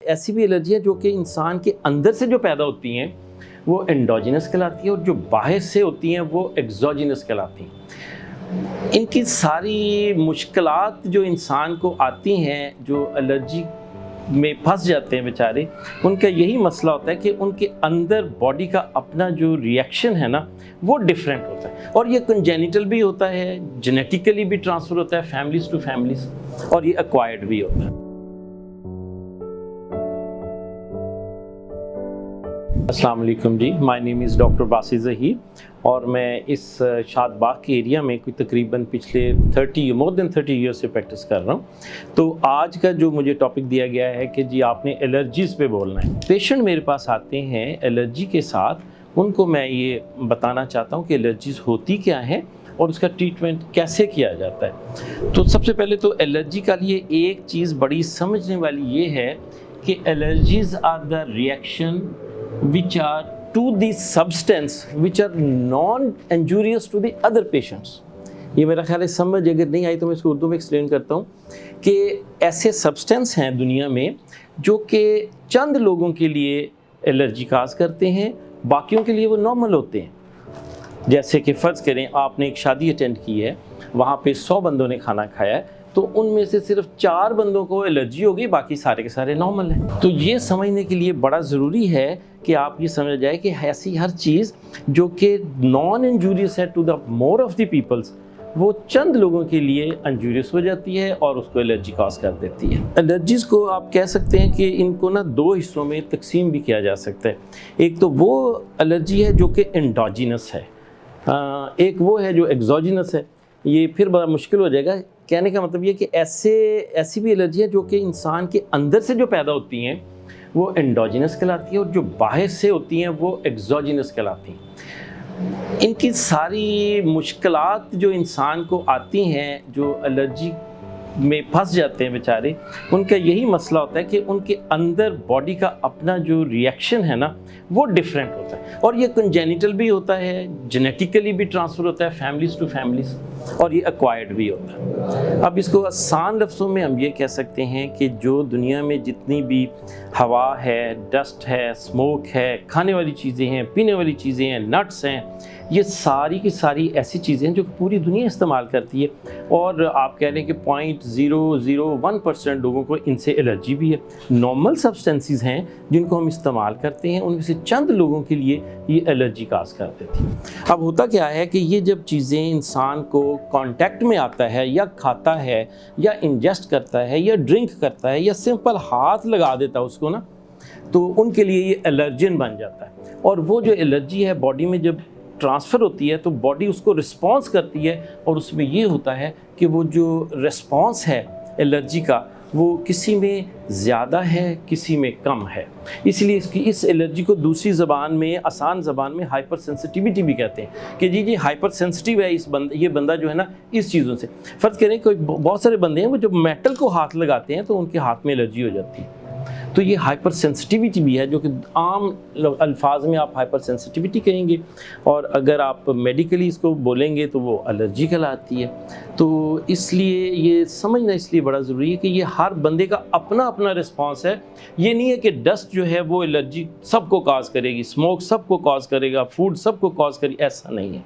ऐसी भी एलर्जियाँ जो कि इंसान के अंदर से जो पैदा होती हैं वो एंडोजिनस कहलाती है और जो बाहर से होती हैं वो एक्सोजिनस कहलाती हैं। इनकी सारी मुश्किलात जो इंसान को आती हैं, जो एलर्जी में फंस जाते हैं बेचारे, उनका यही मसला होता है कि उनके अंदर बॉडी का अपना जो रिएक्शन है ना वो डिफरेंट होता है और ये कंजेनिटल भी होता है, जेनेटिकली भी ट्रांसफ़र होता है फैमिलीज़ टू फैमिलीज़, और ये एक्वायर्ड भी होता है। अस्सलाम वालेकुम ji, my name is doctor Basir Zaheer और मैं इस शादबाग के एरिया में कोई तकरीबन पिछले मोर देन 30 ईयर्स से प्रैक्टिस कर रहा हूँ। तो आज का जो मुझे टॉपिक दिया गया है कि जी आपने एलर्जीज़ पे बोलना है। पेशेंट मेरे पास आते हैं एलर्जी के साथ, उनको मैं ये बताना चाहता हूँ कि एलर्जीज़ होती क्या है और उसका ट्रीटमेंट कैसे किया जाता है। तो सबसे पहले तो एलर्जी का लिए एक चीज़ बड़ी समझने वाली ये है कि allergies are the reaction which are to the substance which are non-injurious to the other patients। ये मेरा ख्याल है समझ अगर नहीं आई तो मैं इसको उर्दू में एक्सप्लेन करता हूँ कि ऐसे सब्सटेंस हैं दुनिया में जो कि चंद लोगों के लिए एलर्जी काज करते हैं, बाकियों के लिए वो नॉर्मल होते हैं। जैसे कि फ़र्ज़ करें आपने एक शादी अटेंड की है, वहाँ पे 100 बंदों ने खाना खाया है, तो उनमें से सिर्फ 4 बंदों को एलर्जी होगी, बाकी सारे के सारे नॉर्मल हैं। तो ये समझने के लिए बड़ा ज़रूरी है कि आप ये समझ जाए कि ऐसी हर चीज़ जो कि नॉन इंजूरियस है to the more of the peoples, वो चंद लोगों के लिए इंजूरियस हो जाती है और उसको एलर्जी कॉज कर देती है। एलर्जीज़ को आप कह सकते हैं कि इनको ना 2 हिस्सों में तकसीम भी किया जा सकता है। एक तो वो एलर्जी है जो कि एंडोजिनस है, एक वो है जो एक्सोजिनस है। ये फिर बड़ा मुश्किल हो जाएगा। कहने का मतलब ये कि ऐसी भी एलर्जी है जो कि इंसान के अंदर से जो पैदा होती हैं वो एंडोजिनस कहलाती है और जो बाहर से होती हैं वो एक्सोजिनस कहलाती हैं। इनकी सारी मुश्किलात जो इंसान को आती हैं, जो एलर्जी में फंस जाते हैं बेचारे, उनका यही मसला होता है कि उनके अंदर बॉडी का अपना जो रिएक्शन है ना वो डिफरेंट होता है और ये कंजेनिटल भी होता है, जेनेटिकली भी ट्रांसफ़र होता है फैमिलीज़ टू फैमिलीज़, और ये एक्वायर्ड भी होता है। अब इसको आसान लफ्ज़ों में हम ये कह सकते हैं कि जो दुनिया में जितनी भी हवा है, डस्ट है, स्मोक है, खाने वाली चीज़ें हैं, पीने वाली चीज़ें हैं, नट्स हैं, ये सारी की सारी ऐसी चीज़ें हैं जो पूरी दुनिया इस्तेमाल करती है और आप कह रहे हैं कि 0.001% लोगों को इनसे एलर्जी भी है। नॉर्मल सब्सटेंसेस हैं जिनको हम इस्तेमाल करते हैं, उनमें से चंद लोगों के लिए ये एलर्जी काज कर देती है। अब होता क्या है कि ये जब चीज़ें इंसान को कांटेक्ट में आता है या खाता है या इंजेस्ट करता है या ड्रिंक करता है या सिंपल हाथ लगा देता है उसको ना, तो उनके लिए ये एलर्जन बन जाता है और वो जो एलर्जी है बॉडी में जब ट्रांसफ़र होती है तो बॉडी उसको रिस्पॉन्स करती है और उसमें ये होता है कि वो जो रिस्पॉन्स है एलर्जी का वो किसी में ज़्यादा है, किसी में कम है। इसलिए इस एलर्जी को दूसरी ज़बान में, आसान ज़बान में हाइपर सेंसिटिविटी भी कहते हैं कि जी हाइपर सेंसिटिव है ये बंदा जो है ना इस चीज़ों से। फ़र्ज़ करें कोई बहुत सारे बंदे हैं वो जब मेटल को हाथ लगाते हैं तो उनके हाथ में एलर्जी हो जाती है। तो ये हाइपर सेंसिटिविटी भी है जो कि आम अल्फाज में आप हाइपर सेंसिटिविटी कहेंगे और अगर आप मेडिकली इसको बोलेंगे तो वो एलर्जी कहलाती है। तो इसलिए ये समझना इसलिए बड़ा ज़रूरी है कि ये हर बंदे का अपना अपना रिस्पॉन्स है। ये नहीं है कि डस्ट जो है वो एलर्जी सबको कॉज करेगी, स्मोक सबको कॉज करेगा, फूड सबको कॉज करेगी, ऐसा नहीं है।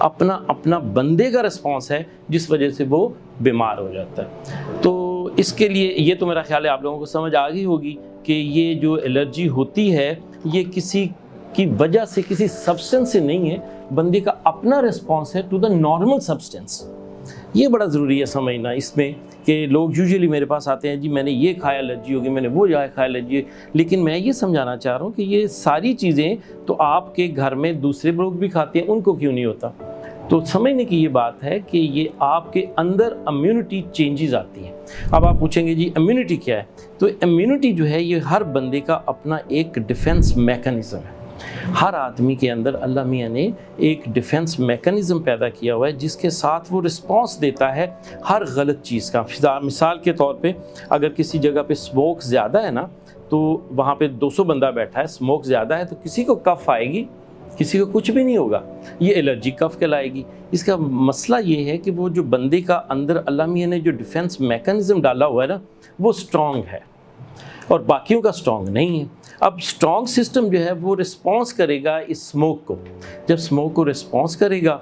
अपना अपना बंदे का रिस्पॉन्स है जिस वजह से वो बीमार हो जाता है। तो इसके लिए ये तो मेरा ख्याल है आप लोगों को समझ आ गई होगी कि ये जो एलर्जी होती है ये किसी की वजह से, किसी सब्सटेंस से नहीं है, बंदे का अपना रिस्पॉन्स है टू द नॉर्मल सब्सटेंस। ये बड़ा ज़रूरी है समझना इसमें कि लोग यूजुअली मेरे पास आते हैं जी मैंने ये खाया एलर्जी होगी, मैंने वो खाया एलर्जी, लेकिन मैं ये समझाना चाह रहा हूँ कि ये सारी चीज़ें तो आपके घर में दूसरे लोग भी खाते हैं, उनको क्यों नहीं होता। तो समझने की ये बात है कि ये आपके अंदर इम्यूनिटी चेंजेस आती हैं। अब आप पूछेंगे जी इम्यूनिटी क्या है, तो इम्यूनिटी जो है ये हर बंदे का अपना एक डिफेंस मैकेनिज़्म है। हर आदमी के अंदर अल्लाह मियाँ ने एक डिफेंस मैकेनिज़्म पैदा किया हुआ है जिसके साथ वो रिस्पॉन्स देता है हर गलत चीज़ का। मिसाल के तौर पे अगर किसी जगह पे स्मोक ज़्यादा है ना, तो वहाँ पे 200 बंदा बैठा है, स्मोक ज़्यादा है, तो किसी को कफ आएगी, किसी को कुछ भी नहीं होगा, ये एलर्जी कफ कहलाएगी। इसका मसला ये है कि वो जो बंदे का अंदर अल्लाह मियाँ ने जो डिफेंस मैकेनिज़्म डाला हुआ है ना वो स्ट्रॉन्ग है। और बाकियों का स्ट्रॉन्ग नहीं है। अब स्ट्रॉन्ग सिस्टम जो है वो रिस्पॉन्स करेगा इस स्मोक को। जब स्मोक को रिस्पॉन्स करेगा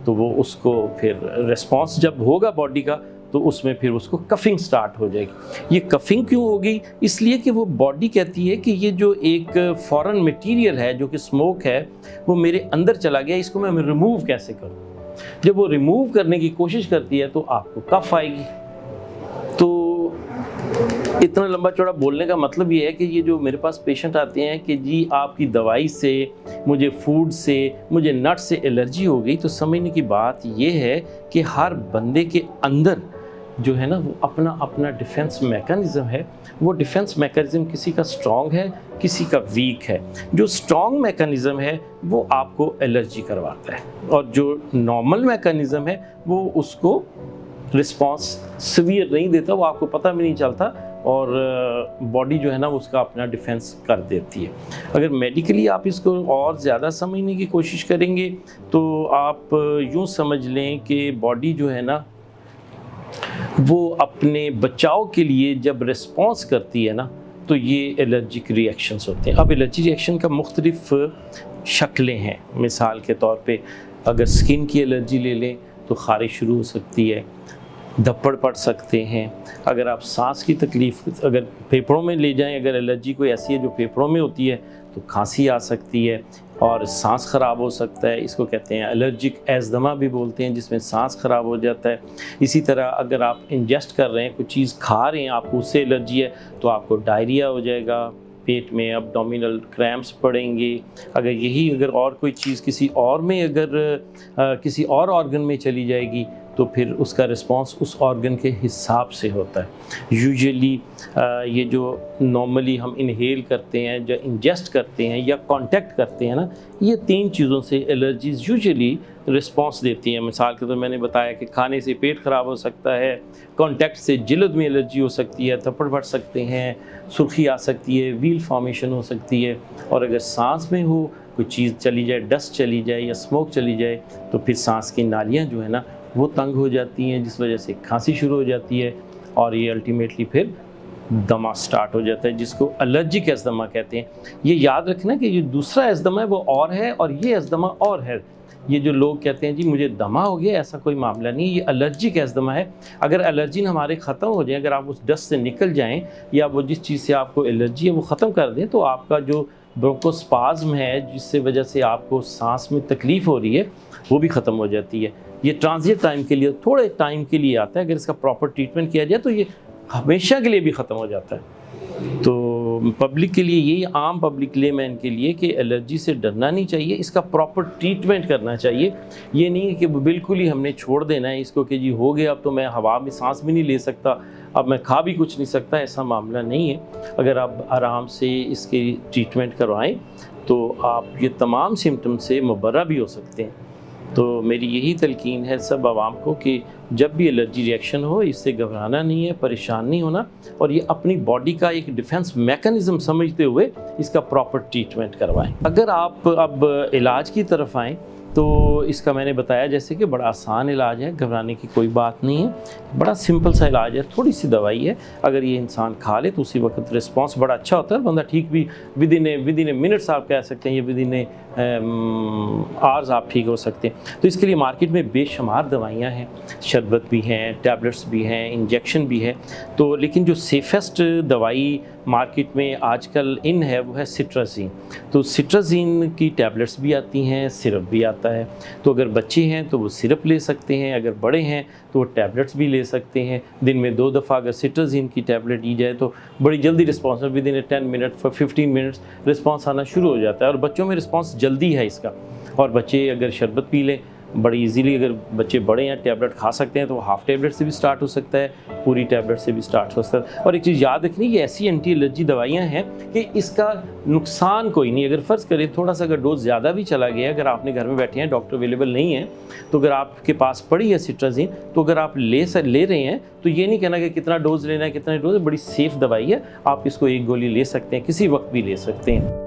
तो वो उसको फिर रिस्पॉन्स जब होगा बॉडी का तो उसमें फिर उसको कफिंग स्टार्ट हो जाएगी। ये कफिंग क्यों होगी? इसलिए कि वो बॉडी कहती है कि ये जो एक फॉरेन मटेरियल है जो कि स्मोक है वो मेरे अंदर चला गया, इसको मैं रिमूव कैसे करूं। जब वो रिमूव करने की कोशिश करती है तो आपको कफ आएगी। तो इतना लंबा चौड़ा बोलने का मतलब ये है कि ये जो मेरे पास पेशेंट आते हैं कि जी आपकी दवाई से, मुझे फूड से, मुझे नट से एलर्जी हो गई, तो समझने की बात ये है कि हर बंदे के अंदर जो है ना वो अपना अपना डिफेंस मैकेनिज़्म है। वो डिफेंस मैकेनिज़्म किसी का स्ट्रॉन्ग है, किसी का वीक है। जो स्ट्रॉन्ग मैकेनिज़्म है वो आपको एलर्जी करवाता है और जो नॉर्मल मैकेनिज़्म है वो उसको रिस्पॉन्स सीवियर नहीं देता, वो आपको पता भी नहीं चलता और बॉडी जो है ना उसका अपना डिफेंस कर देती है। अगर मेडिकली आप इसको और ज़्यादा समझने की कोशिश करेंगे तो आप यूँ समझ लें कि बॉडी जो है ना वो अपने बचाव के लिए जब रिस्पॉन्स करती है ना तो ये एलर्जिक रिएक्शंस होते हैं। अब एलर्जी रिएक्शन का मुख्तलिफ शक्लें हैं। मिसाल के तौर पे अगर स्किन की एलर्जी ले लें तो खारिश शुरू हो सकती है, धब्बड़ पड़ सकते हैं। अगर आप सांस की तकलीफ़ अगर फेफड़ों में ले जाएं, अगर एलर्जी कोई ऐसी है जो फेफड़ों में होती है तो खांसी आ सकती है और सांस ख़राब हो सकता है। इसको कहते हैं एलर्जिक एज़दमा भी बोलते हैं, जिसमें सांस ख़राब हो जाता है। इसी तरह अगर आप इंजेस्ट कर रहे हैं, कोई चीज़ खा रहे हैं, आपको उससे एलर्जी है तो आपको डायरिया हो जाएगा, पेट में एब्डोमिनल क्रैम्प्स पड़ेंगे। अगर और कोई चीज़ किसी और में किसी और ऑर्गन में चली जाएगी तो फिर उसका रिस्पांस उस ऑर्गन के हिसाब से होता है। यूजुअली ये जो नॉर्मली हम इनहेल करते हैं, जो इंजेस्ट करते हैं या कांटेक्ट करते हैं ना, ये 3 चीज़ों से एलर्जीज़ यूजुअली रिस्पांस देती हैं। मिसाल के तौर मैंने बताया कि खाने से पेट ख़राब हो सकता है, कांटेक्ट से जिल्द में एलर्जी हो सकती है, थप्पड़ पड़ सकते हैं, सुर्खी आ सकती है, व्हील फॉर्मेशन हो सकती है। और अगर सांस में हो कोई चीज़ चली जाए, डस्ट चली जाए या स्मोक चली जाए तो फिर सांस की नालियाँ जो है ना वो तंग हो जाती हैं, जिस वजह से खांसी शुरू हो जाती है और ये अल्टीमेटली फिर दमा स्टार्ट हो जाता है, जिसको एलर्जिक एज़दमा कहते हैं। ये याद रखना कि ये दूसरा एज़दमा है वो और है और ये एज़दमा और है। ये जो लोग कहते हैं जी मुझे दमा हो गया, ऐसा कोई मामला नहीं, ये एलर्जिक एज़दमा है। अगर एलर्जी हमारे ख़त्म हो जाए, अगर आप उस डस्ट से निकल जाएँ या वो जिस चीज़ से आपको एलर्जी है वो ख़त्म कर दें तो आपका जो ब्रोंकोस्पाज्म है जिससे वजह से आपको सांस में तकलीफ़ हो रही है वो भी ख़त्म हो जाती है। ये ट्रांजिट टाइम के लिए, थोड़े टाइम के लिए आता है, अगर इसका प्रॉपर ट्रीटमेंट किया जाए तो ये हमेशा के लिए भी ख़त्म हो जाता है। तो पब्लिक के लिए यही आम पब्लिक लिए मैं इनके लिए कि एलर्जी से डरना नहीं चाहिए, इसका प्रॉपर ट्रीटमेंट करना चाहिए। ये नहीं है कि बिल्कुल ही हमने छोड़ देना है इसको कि जी हो गया अब तो मैं हवा में सांस भी नहीं ले सकता, अब मैं खा भी कुछ नहीं सकता, ऐसा मामला नहीं है। अगर आप आराम से इसके ट्रीटमेंट करवाएं तो आप ये तमाम सिम्टम से मुबर्रा भी हो सकते हैं। तो मेरी यही तलकीन है सब आवाम को कि जब भी एलर्जी रिएक्शन हो इससे घबराना नहीं है, परेशान नहीं होना और ये अपनी बॉडी का एक डिफेंस मैकेनिज़्म समझते हुए इसका प्रॉपर ट्रीटमेंट करवाएं। अगर आप अब इलाज की तरफ आएँ तो इसका मैंने बताया जैसे कि बड़ा आसान इलाज है, घबराने की कोई बात नहीं है, बड़ा सिंपल सा इलाज है, थोड़ी सी दवाई है। अगर ये इंसान खा ले तो उसी वक्त रिस्पांस बड़ा अच्छा होता है, बंदा ठीक भी विद इन ए मिनट्स आप कह सकते हैं, या विद इन ए आवर्स आप ठीक हो सकते हैं। तो इसके लिए मार्केट में बेशुमार दवाइयाँ हैं, शरबत भी हैं, टैबलेट्स भी हैं, इंजेक्शन भी है। तो लेकिन जो सेफेस्ट दवाई मार्केट में आजकल इन है वो है सिट्राज़ीन। तो सिट्राज़ीन की टैबलेट्स भी आती हैं, सिरप भी आता है। तो अगर बच्चे हैं तो वो सिरप ले सकते हैं, अगर बड़े हैं तो वो टैबलेट्स भी ले सकते हैं। दिन में 2 दफ़ा अगर सिट्राज़ीन की टैबलेट दी जाए तो बड़ी जल्दी response, with in 10 minute 15 minutes response आना शुरू हो जाता है। और बच्चों में रिस्पॉन्स जल्दी है इसका। और बच्चे अगर शरबत पी लें बड़ी इजीली, अगर बच्चे बड़े हैं टैबलेट खा सकते हैं तो हाफ़ टैबलेट से भी स्टार्ट हो सकता है, पूरी टैबलेट से भी स्टार्ट हो सकता है। और एक चीज़ याद रखनी, ये ऐसी एंटी एलर्जी दवाइयाँ हैं कि इसका नुकसान कोई नहीं। अगर फ़र्ज़ करें थोड़ा सा अगर डोज ज़्यादा भी चला गया, अगर आपने घर में बैठे हैं, डॉक्टर अवेलेबल नहीं है, तो अगर आपके पास पड़ी है सिट्राज़ीन तो अगर आप ले रहे हैं तो ये नहीं कहना कि कितना डोज लेना है, कितना डोज है। बड़ी सेफ़ दवाई है, आप इसको 1 गोली ले सकते हैं, किसी वक्त भी ले सकते हैं।